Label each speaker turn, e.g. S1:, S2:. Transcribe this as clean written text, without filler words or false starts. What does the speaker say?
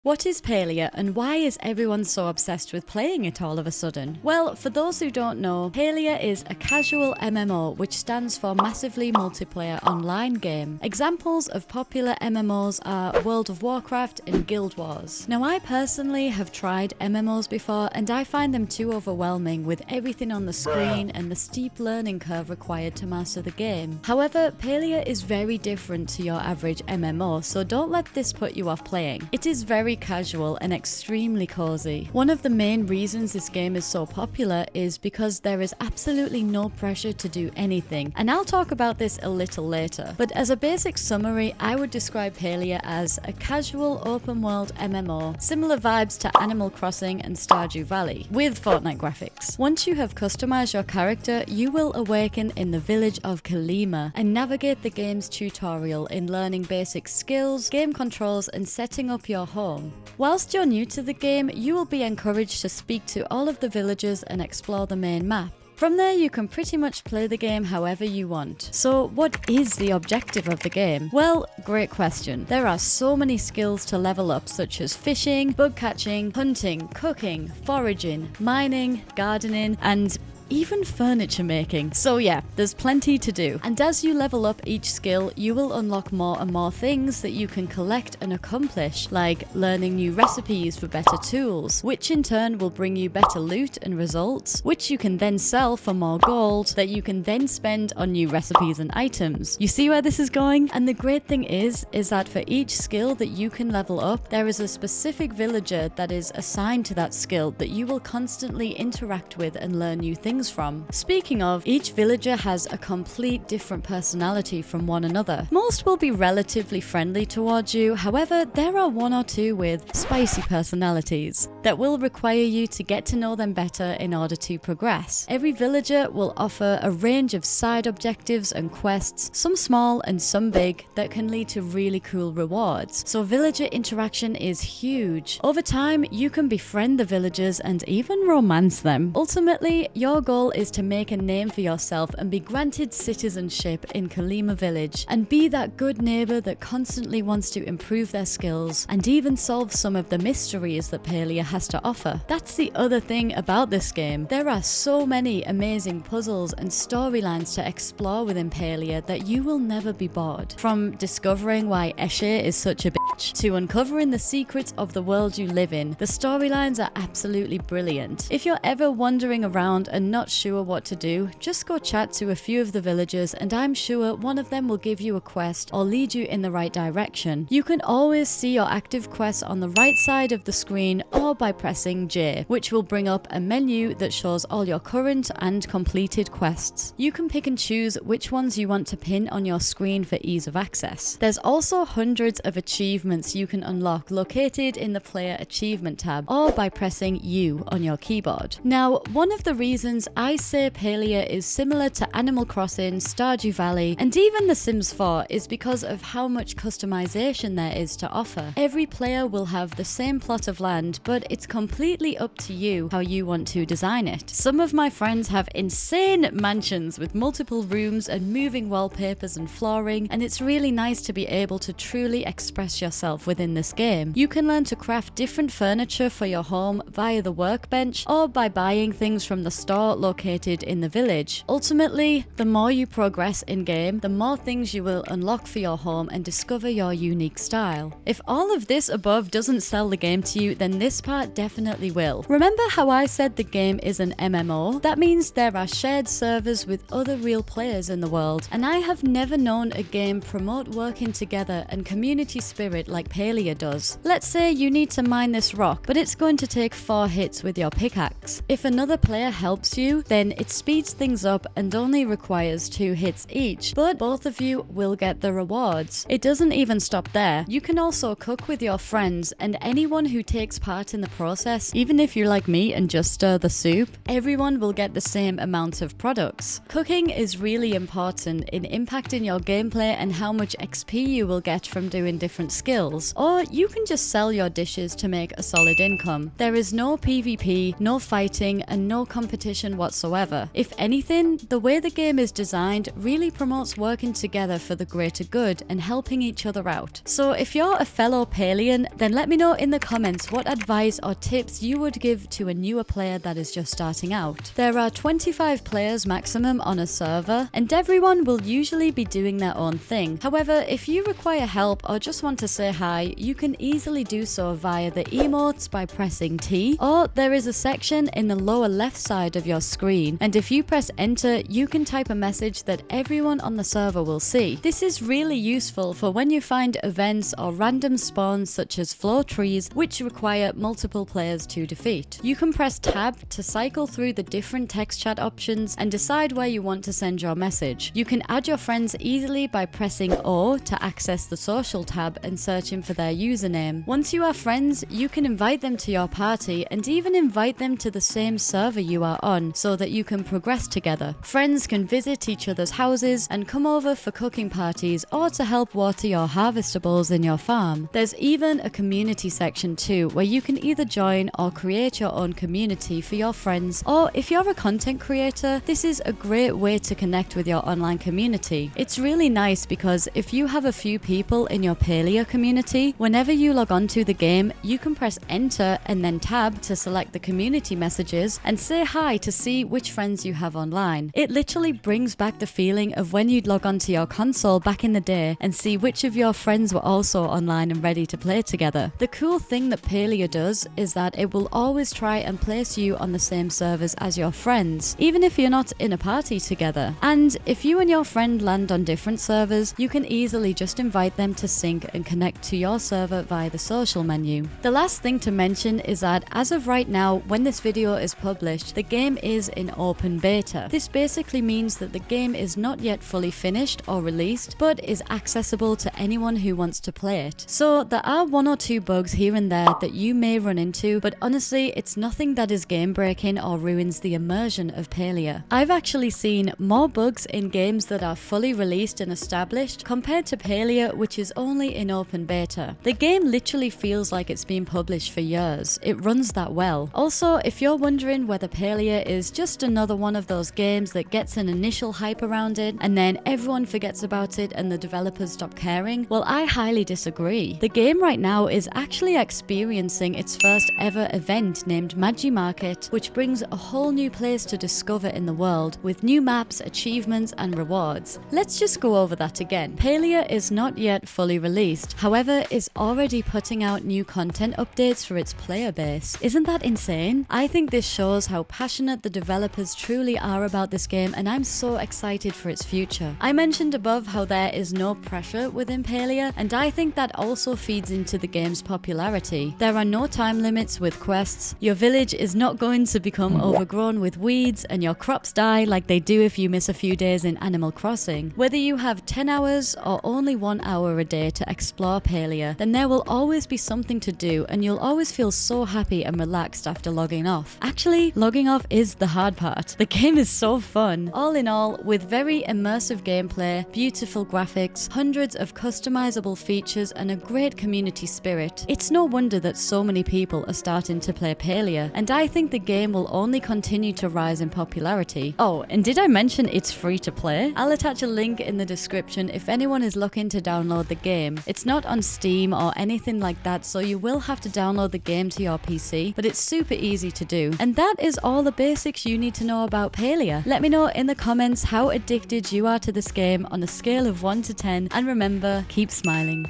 S1: What is Palia and why is everyone so obsessed with playing it all of a sudden? Well, for those who don't know, Palia is a casual MMO which stands for Massively Multiplayer Online Game. Examples of popular MMOs are World of Warcraft and Guild Wars. Now I personally have tried MMOs before and I find them too overwhelming with everything on the screen and the steep learning curve required to master the game. However, Palia is very different to your average MMO, so don't let this put you off playing. It is very casual and extremely cozy. One of the main reasons this game is so popular is because there is absolutely no pressure to do anything, and I'll talk about this a little later. But as a basic summary, I would describe Palia as a casual open world MMO, similar vibes to Animal Crossing and Stardew Valley, with Fortnite graphics. Once you have customized your character, you will awaken in the village of Kalima and navigate the game's tutorial in learning basic skills, game controls, and setting up your home. Whilst you're new to the game, you will be encouraged to speak to all of the villagers and explore the main map. From there, you can pretty much play the game however you want. So what is the objective of the game? Well, great question. There are so many skills to level up, such as fishing, bug catching, hunting, cooking, foraging, mining, gardening, and even furniture making. So yeah, there's plenty to do. And as you level up each skill, you will unlock more and more things that you can collect and accomplish, like learning new recipes for better tools, which in turn will bring you better loot and results, which you can then sell for more gold that you can then spend on new recipes and items. You see where this is going? And the great thing is that for each skill that you can level up, there is a specific villager that is assigned to that skill that you will constantly interact with and learn new things from. Speaking of, each villager has a complete different personality from one another. Most will be relatively friendly towards you, however, there are one or two with spicy personalities that will require you to get to know them better in order to progress. Every villager will offer a range of side objectives and quests, some small and some big, that can lead to really cool rewards. So villager interaction is huge. Over time, you can befriend the villagers and even romance them. Ultimately, your goal is to make a name for yourself and be granted citizenship in Kalima village and be that good neighbor that constantly wants to improve their skills and even solve some of the mysteries that Palia has to offer. That's the other thing about this game. There are so many amazing puzzles and storylines to explore within Palia that you will never be bored. From discovering why Eshe is such a bitch to uncovering the secrets of the world you live in, the storylines are absolutely brilliant. If you're ever wandering around and not sure what to do, just go chat to a few of the villagers and I'm sure one of them will give you a quest or lead you in the right direction. You can always see your active quests on the right side of the screen or by pressing J, which will bring up a menu that shows all your current and completed quests. You can pick and choose which ones you want to pin on your screen for ease of access. There's also hundreds of achievements you can unlock located in the player achievement tab or by pressing U on your keyboard. Now, one of the reasons I say Palia is similar to Animal Crossing, Stardew Valley, and even The Sims 4 is because of how much customization there is to offer. Every player will have the same plot of land, but it's completely up to you how you want to design it. Some of my friends have insane mansions with multiple rooms and moving wallpapers and flooring, and it's really nice to be able to truly express yourself within this game. You can learn to craft different furniture for your home via the workbench or by buying things from the store located in the village. Ultimately, the more you progress in-game, the more things you will unlock for your home and discover your unique style. If all of this above doesn't sell the game to you, then this part definitely will. Remember how I said the game is an MMO? That means there are shared servers with other real players in the world, and I have never known a game promote working together and community spirit like Palia does. Let's say you need to mine this rock, but it's going to take 4 hits with your pickaxe. If another player helps you, then it speeds things up and only requires 2 hits each, but both of you will get the rewards. It doesn't even stop there. You can also cook with your friends, and anyone who takes part in the process, even if you're like me and just stir the soup, everyone will get the same amount of products. Cooking is really important in impacting your gameplay and how much XP you will get from doing different skills skills, or you can just sell your dishes to make a solid income. There is no PvP, no fighting, and no competition whatsoever. If anything, the way the game is designed really promotes working together for the greater good and helping each other out. So if you're a fellow Palian, then let me know in the comments what advice or tips you would give to a newer player that is just starting out. There are 25 players maximum on a server, and everyone will usually be doing their own thing. However, if you require help or just want to say hi, you can easily do so via the emotes by pressing T, or there is a section in the lower left side of your screen, and if you press enter, you can type a message that everyone on the server will see. This is really useful for when you find events or random spawns such as floor trees which require multiple players to defeat. You can press tab to cycle through the different text chat options and decide where you want to send your message. You can add your friends easily by pressing O to access the social tab and searching for their username. Once you are friends, you can invite them to your party and even invite them to the same server you are on so that you can progress together. Friends can visit each other's houses and come over for cooking parties or to help water your harvestables in your farm. There's even a community section too, where you can either join or create your own community for your friends, or if you're a content creator, this is a great way to connect with your online community. It's really nice because if you have a few people in your Palia community, whenever you log on to the game, you can press enter and then tab to select the community messages and say hi to see which friends you have online. It literally brings back the feeling of when you'd log onto your console back in the day and see which of your friends were also online and ready to play together. The cool thing that Palia does is that it will always try and place you on the same servers as your friends, even if you're not in a party together. And if you and your friend land on different servers, you can easily just invite them to sync and connect to your server via the social menu. The last thing to mention is that as of right now, when this video is published, the game is in open beta. This basically means that the game is not yet fully finished or released, but is accessible to anyone who wants to play it. So there are one or two bugs here and there that you may run into, but honestly, it's nothing that is game breaking or ruins the immersion of Palia. I've actually seen more bugs in games that are fully released and established compared to Palia, which is only in open beta. The game literally feels like it's been published for years. It runs that well. Also, if you're wondering whether Palia is just another one of those games that gets an initial hype around it and then everyone forgets about it and the developers stop caring, well, I highly disagree. The game right now is actually experiencing its first ever event named Magi Market, which brings a whole new place to discover in the world with new maps, achievements, and rewards. Let's just go over that again. Palia is not yet fully released, however, is already putting out new content updates for its player base. Isn't that insane? I think this shows how passionate the developers truly are about this game, and I'm so excited for its future. I mentioned above how there is no pressure within Palia, and I think that also feeds into the game's popularity. There are no time limits with quests, your village is not going to become overgrown with weeds, and your crops die like they do if you miss a few days in Animal Crossing. Whether you have 10 hours or only 1 hour a day to explore Palia, then there will always be something to do, and you'll always feel so happy and relaxed after logging off. Actually, logging off is the hard part. The game is so fun. All in all, with very immersive gameplay, beautiful graphics, hundreds of customizable features, and a great community spirit, it's no wonder that so many people are starting to play Palia, and I think the game will only continue to rise in popularity. Oh, and did I mention it's free to play? I'll attach a link in the description if anyone is looking to download the game. It's not on Steam or anything like that, so you will have to download the game to your PC, but it's super easy to do. And that is all the basics you need to know about Palia. Let me know in the comments how addicted you are to this game on a scale of 1 to 10, and remember, keep smiling.